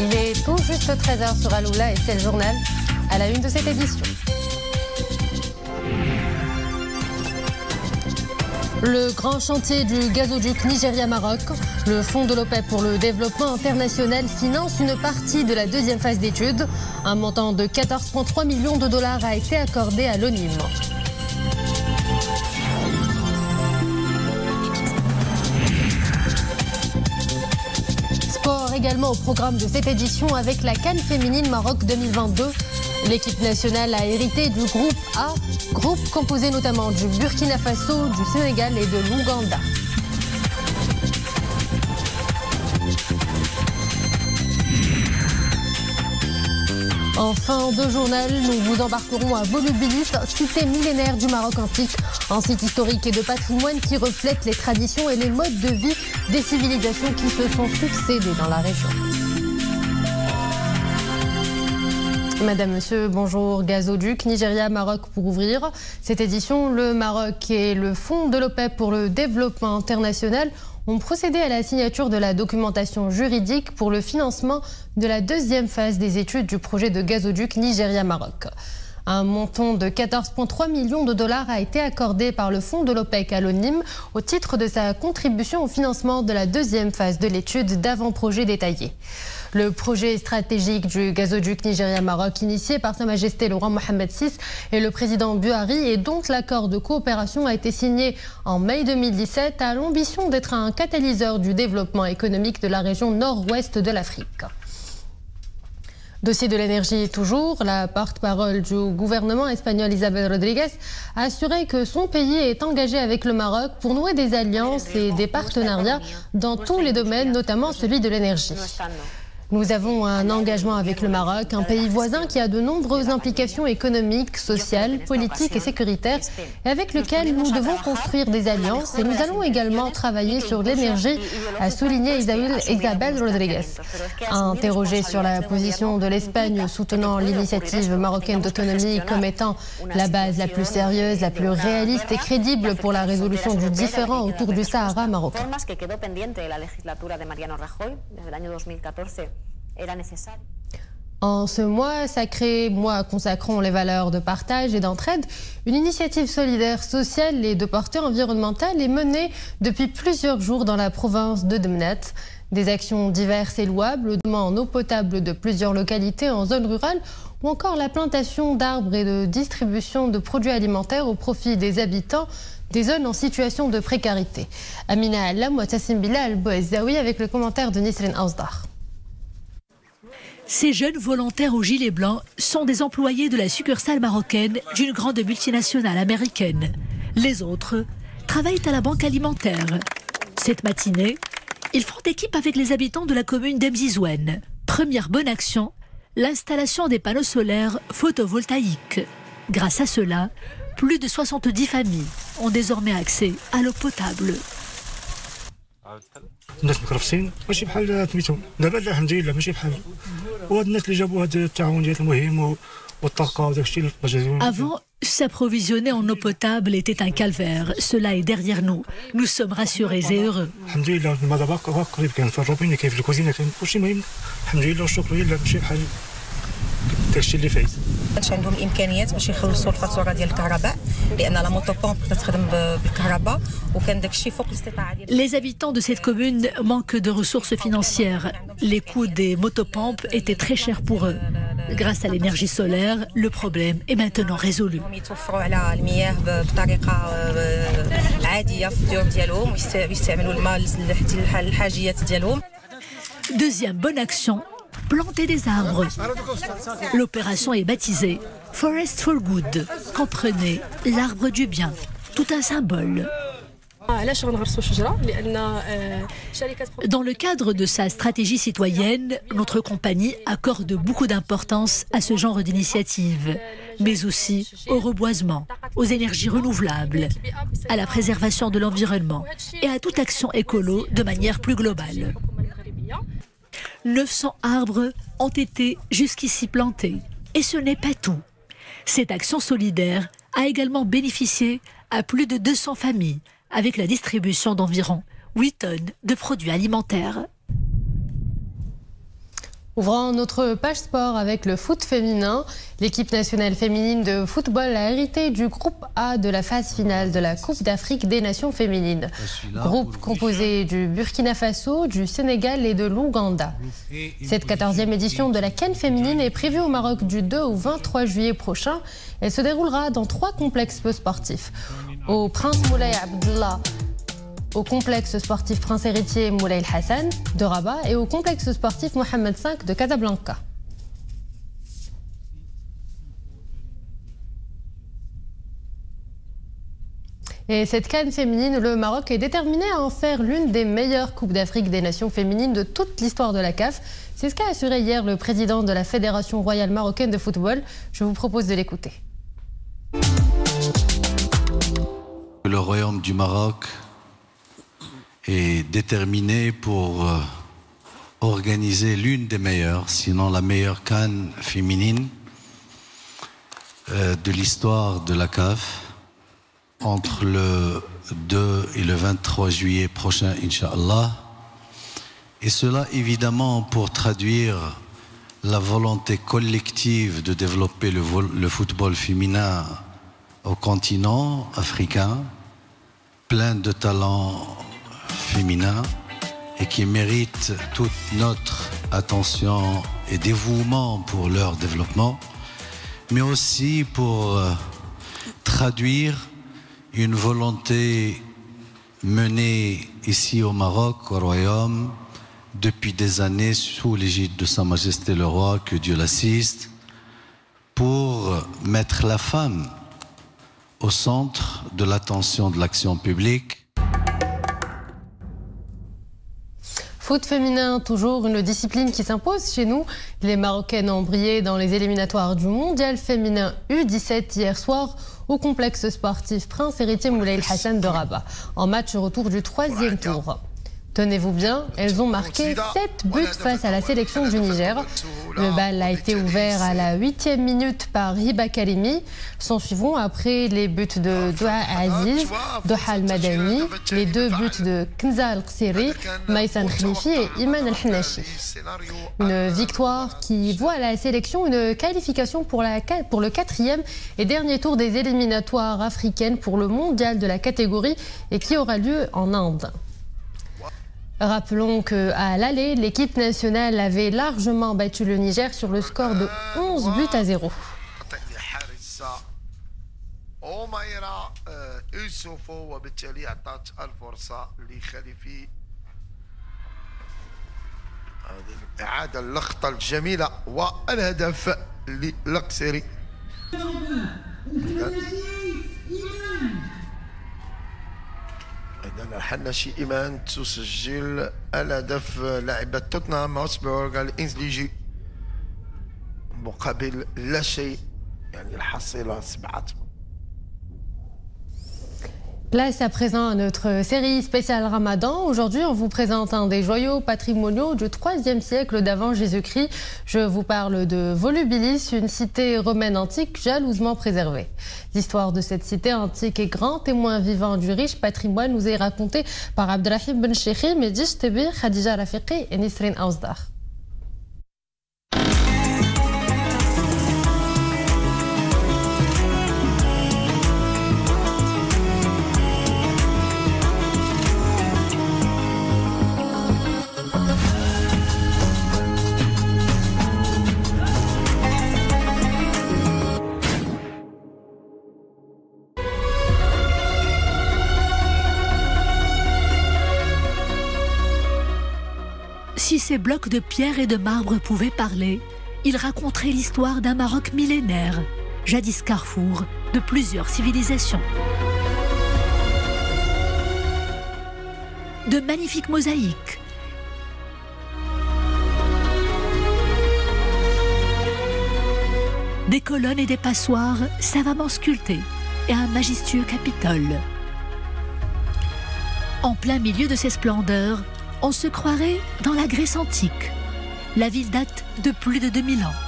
Il est tout juste 13h sur Aloula et c'est le journal à la une de cette édition. Le grand chantier du gazoduc Nigeria-Maroc, le fonds de l'OPEP pour le développement international finance une partie de la deuxième phase d'études. Un montant de 14,3 millions de dollars a été accordé à l'ONIM. Sport également au programme de cette édition avec la CAN féminine Maroc 2022. L'équipe nationale a hérité du groupe A, groupe composé notamment du Burkina Faso, du Sénégal et de l'Ouganda. En fin de journal, nous vous embarquerons à Volubilis, cité millénaire du Maroc antique, un site historique et de patrimoine qui reflète les traditions et les modes de vie des civilisations qui se sont succédées dans la région. Madame, Monsieur, bonjour. Gazoduc, Nigeria, Maroc pour ouvrir cette édition. Le Maroc et le fonds de l'OPEP pour le développement international ont procédé à la signature de la documentation juridique pour le financement de la deuxième phase des études du projet de gazoduc Nigeria-Maroc. Un montant de 14,3 millions de dollars a été accordé par le fonds de l'OPEC à l'ONIM au titre de sa contribution au financement de la deuxième phase de l'étude d'avant-projet détaillé. Le projet stratégique du gazoduc Nigeria-Maroc initié par Sa Majesté le roi Mohammed VI et le président Buhari et dont l'accord de coopération a été signé en mai 2017 a l'ambition d'être un catalyseur du développement économique de la région nord-ouest de l'Afrique. Dossier de l'énergie toujours, la porte-parole du gouvernement espagnol Isabel Rodríguez a assuré que son pays est engagé avec le Maroc pour nouer des alliances et des partenariats dans tous les domaines, notamment celui de l'énergie. Nous avons un engagement avec le Maroc, un pays voisin qui a de nombreuses implications économiques, sociales, politiques et sécuritaires, et avec lequel nous devons construire des alliances. Et nous allons également travailler sur l'énergie, a souligné Isabel Rodríguez. Interrogé sur la position de l'Espagne soutenant l'initiative marocaine d'autonomie comme étant la base la plus sérieuse, la plus réaliste et crédible pour la résolution du différend autour du Sahara marocain. En ce mois sacré, mois consacrant les valeurs de partage et d'entraide, une initiative solidaire, sociale et de portée environnementale est menée depuis plusieurs jours dans la province de Demnet. Des actions diverses et louables, notamment en eau potable de plusieurs localités en zone rurale, ou encore la plantation d'arbres et de distribution de produits alimentaires au profit des habitants des zones en situation de précarité. Amina Alam ou Tassim Bilal Bouazaoui avec le commentaire de Nisrin Ausdar. Ces jeunes volontaires aux gilets blancs sont des employés de la succursale marocaine d'une grande multinationale américaine. Les autres travaillent à la banque alimentaire. Cette matinée, ils font équipe avec les habitants de la commune d'Emzizouane. Première bonne action, l'installation des panneaux solaires photovoltaïques. Grâce à cela, plus de 70 familles ont désormais accès à l'eau potable. الناس مكرفسين ماشي بحال سميتو دابا لا الحمد لله ماشي بحال وهاد الناس اللي جابوا هاد التعاون ديال المهم والطاقه وداك الشيء. Avant, s'approvisionner en eau potable était un calvaire. Cela est derrière nous. Nous sommes rassurés et heureux. الحمد لله الماء دابا قريب كاين في الروبيني كاين في الكوزينه كاين كلشي مهم الحمد لله والشكر لله ماشي بحال داكشي اللي فايت. كانش عندهم الامكانيات باش يخلصوا الفاتوره ديال الكهرباء لان لا موطوبومب كتخدم بالكهرباء وكان داكشي فوق الاستطاعه ديال. Les habitants de cette commune manquent de ressources financières. Les coûts des motopompes étaient très chers pour eux. Grâce à l'énergie solaire, le problème est maintenant résolu. يتوفروا على المياه بطريقه عاديه في الديور ديالهم ويستعملوا الماء للحاجيات ديالهم. Deuxième bonne action, planter des arbres. L'opération est baptisée Forest for Good. Comprenez, l'arbre du bien, tout un symbole. Dans le cadre de sa stratégie citoyenne, notre compagnie accorde beaucoup d'importance à ce genre d'initiative, mais aussi au reboisement, aux énergies renouvelables, à la préservation de l'environnement et à toute action écolo de manière plus globale. 900 arbres ont été jusqu'ici plantés. Et ce n'est pas tout. Cette action solidaire a également bénéficié à plus de 200 familles avec la distribution d'environ 8 tonnes de produits alimentaires. Ouvrant notre page sport avec le foot féminin, l'équipe nationale féminine de football a hérité du groupe A de la phase finale de la Coupe d'Afrique des Nations féminines. Groupe composé du Burkina Faso, du Sénégal et de l'Ouganda. Cette 14e édition de la CAN féminine est prévue au Maroc du 2 au 23 juillet prochain. Elle se déroulera dans 3 complexes sportifs. Au Prince Moulay Abdallah, au complexe sportif Prince Héritier Moulay Hassan de Rabat et au complexe sportif Mohamed V de Casablanca. Et cette CAN féminine, le Maroc est déterminé à en faire l'une des meilleures Coupes d'Afrique des Nations féminines de toute l'histoire de la CAF. C'est ce qu'a assuré hier le président de la Fédération royale marocaine de football. Je vous propose de l'écouter. Le Royaume du Maroc est déterminé pour organiser l'une des meilleures, sinon la meilleure CAN féminine de l'histoire de la CAF entre le 2 et le 23 juillet prochain, Inch'Allah. Et cela évidemment pour traduire la volonté collective de développer le football féminin au continent africain, plein de talents féminins et qui méritent toute notre attention et dévouement pour leur développement, mais aussi pour traduire une volonté menée ici au Maroc, au Royaume, depuis des années sous l'égide de Sa Majesté le Roi, que Dieu l'assiste, pour mettre la femme au centre de l'attention de l'action publique. Foot féminin, toujours une discipline qui s'impose chez nous. Les Marocaines ont brillé dans les éliminatoires du mondial féminin U17 hier soir au complexe sportif Prince Héritier Moulay Hassan de Rabat, en match retour du 3e tour. Tenez-vous bien, elles ont marqué 7 buts face à la sélection du Niger. Le bal a été ouvert à la 8e minute par Hiba Karimi. S'en suivront après les buts de Doha Aziz, Doha Al-Madani, les 2 buts de Kenza Al-Qsiri, Maïsan Khnifi et Iman Al-Hnachi. Une victoire qui voit à la sélection une qualification pour le 4e et dernier tour des éliminatoires africaines pour le mondial de la catégorie et qui aura lieu en Inde. Rappelons qu'à l'aller, l'équipe nationale avait largement battu le Niger sur le score de 11 buts à 0. إذن الحناشي إيمان تسجل الهدف لاعبة توتنهام هوتسبيرغ الإنجليزي مقابل لا شيء، يعني الحصيلة 7. Place à présent à notre série spéciale Ramadan. Aujourd'hui, on vous présente un des joyaux patrimoniaux du 3e siècle d'avant Jésus-Christ. Je vous parle de Volubilis, une cité romaine antique jalousement préservée. L'histoire de cette cité antique et grand témoin vivant du riche patrimoine nous est racontée par Abdelrahim Ben Cheikhi, Medish Tebi, Khadija Rafiqi et Nisrin Aouzdar. Si ces blocs de pierre et de marbre pouvaient parler, ils raconteraient l'histoire d'un Maroc millénaire, jadis carrefour de plusieurs civilisations. De magnifiques mosaïques, des colonnes et des passoires savamment sculptées et un majestueux Capitole. En plein milieu de ces splendeurs, on se croirait dans la Grèce antique. La ville date de plus de 2000 ans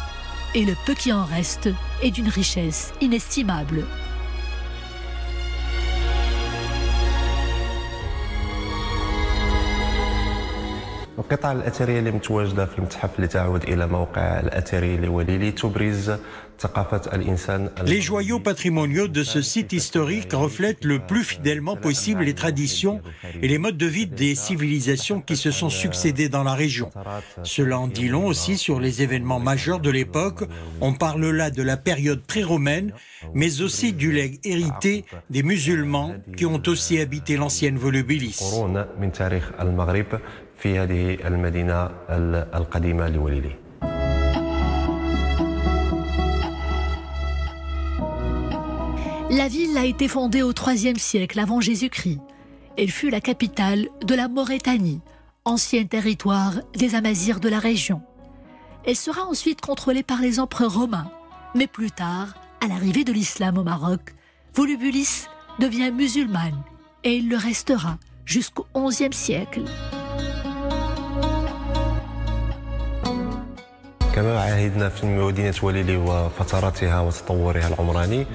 et le peu qui en reste est d'une richesse inestimable. القطع الأثرية اللي متواجدة في المتحف اللي تعود إلى موقع الأثري لوليلي تبرز ثقافة الإنسان. Les joyaux patrimoniaux de ce site historique reflètent le plus fidèlement possible les traditions et les modes de vie des civilisations qui se sont succédées dans la région. Cela en dit long aussi sur les événements majeurs de l'époque. On parle là de la période pré-romaine, mais aussi du legs hérité des musulmans qui ont aussi habité l'ancienne Volubilis. La ville a été fondée au IIIe siècle avant Jésus-Christ. Elle fut la capitale de la Maurétanie, ancien territoire des Amazirs de la région. Elle sera ensuite contrôlée par les empereurs romains. Mais plus tard, à l'arrivée de l'islam au Maroc, Volubilis devient musulmane et il le restera jusqu'au XIe siècle.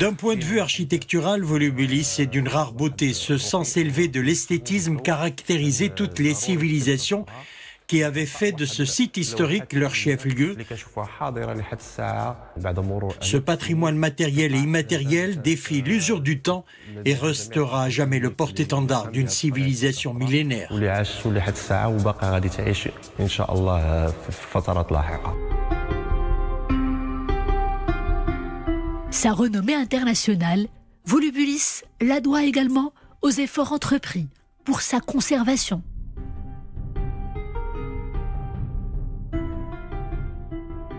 D'un point de vue architectural, Volubilis est d'une rare beauté, ce sens élevé de l'esthétisme caractérisait toutes les civilisations qui avaient fait de ce site historique leur chef-lieu. Ce patrimoine matériel et immatériel défie l'usure du temps et restera à jamais le porte-étendard d'une civilisation millénaire. Sa renommée internationale, Volubilis la doit également aux efforts entrepris pour sa conservation.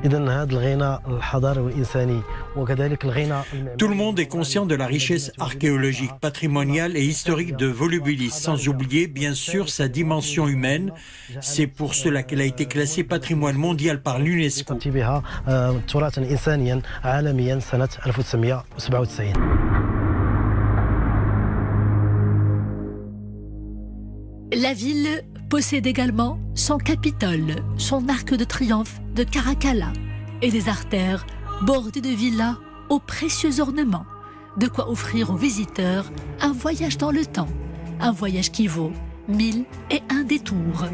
Tout le monde est conscient de la richesse archéologique, patrimoniale et historique de Volubilis, sans oublier bien sûr sa dimension humaine. C'est pour cela qu'elle a été classée patrimoine mondial par l'UNESCO. La ville possède également son Capitole, son arc de triomphe de Caracalla et des artères bordées de villas aux précieux ornements. De quoi offrir aux visiteurs un voyage dans le temps, un voyage qui vaut 1001 détours.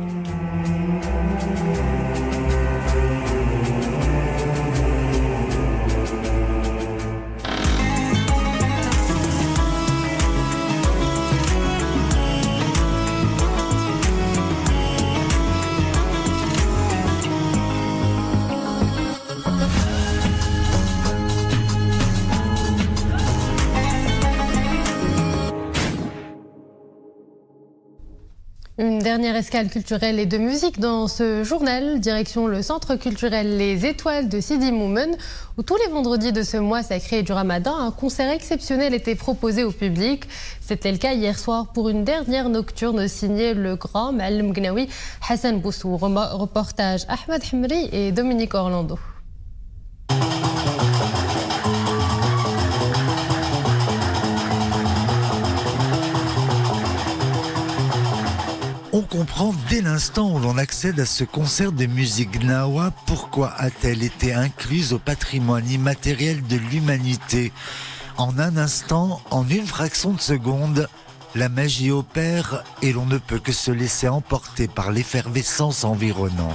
Une dernière escale culturelle et de musique dans ce journal, direction le centre culturel Les Étoiles de Sidi Moumen, où tous les vendredis de ce mois sacré du Ramadan, un concert exceptionnel était proposé au public. C'était le cas hier soir pour une dernière nocturne signée le grand Ma'allem Gnawi Hassan Boussou. Reportage Ahmed Hemri et Dominique Orlando. On comprend dès l'instant où l'on accède à ce concert de musique gnawa pourquoi a-t-elle été incluse au patrimoine immatériel de l'humanité. En un instant, en une fraction de seconde, la magie opère et l'on ne peut que se laisser emporter par l'effervescence environnante.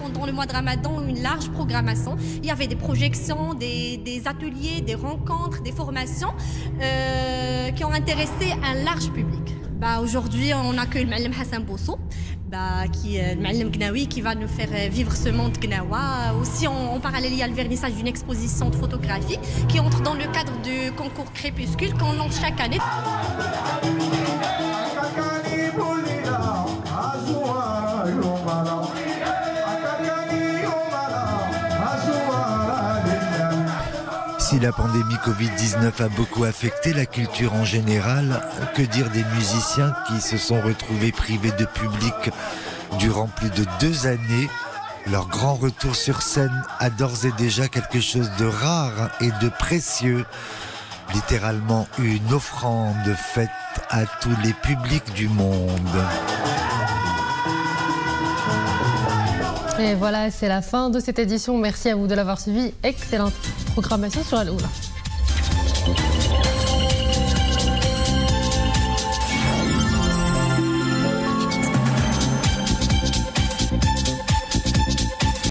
Pendant le mois de Ramadan, une large programmation. Il y avait des projections, des ateliers, des rencontres, des formations qui ont intéressé un large public. Aujourd'hui, on accueille le Ma'allem Hassan Boussou, qui est le Ma'allem Gnawi, qui va nous faire vivre ce monde Gnawa. Aussi, en parallèle, il y a le vernissage d'une exposition de photographie qui entre dans le cadre du concours Crépuscule qu'on lance chaque année. Si la pandémie Covid-19 a beaucoup affecté la culture en général, que dire des musiciens qui se sont retrouvés privés de public durant plus de 2 années? Leur grand retour sur scène a d'ores et déjà quelque chose de rare et de précieux. littéralement une offrande faite à tous les publics du monde. Et voilà, c'est la fin de cette édition. Merci à vous de l'avoir suivi. Excellente programmation sur Al-Oula.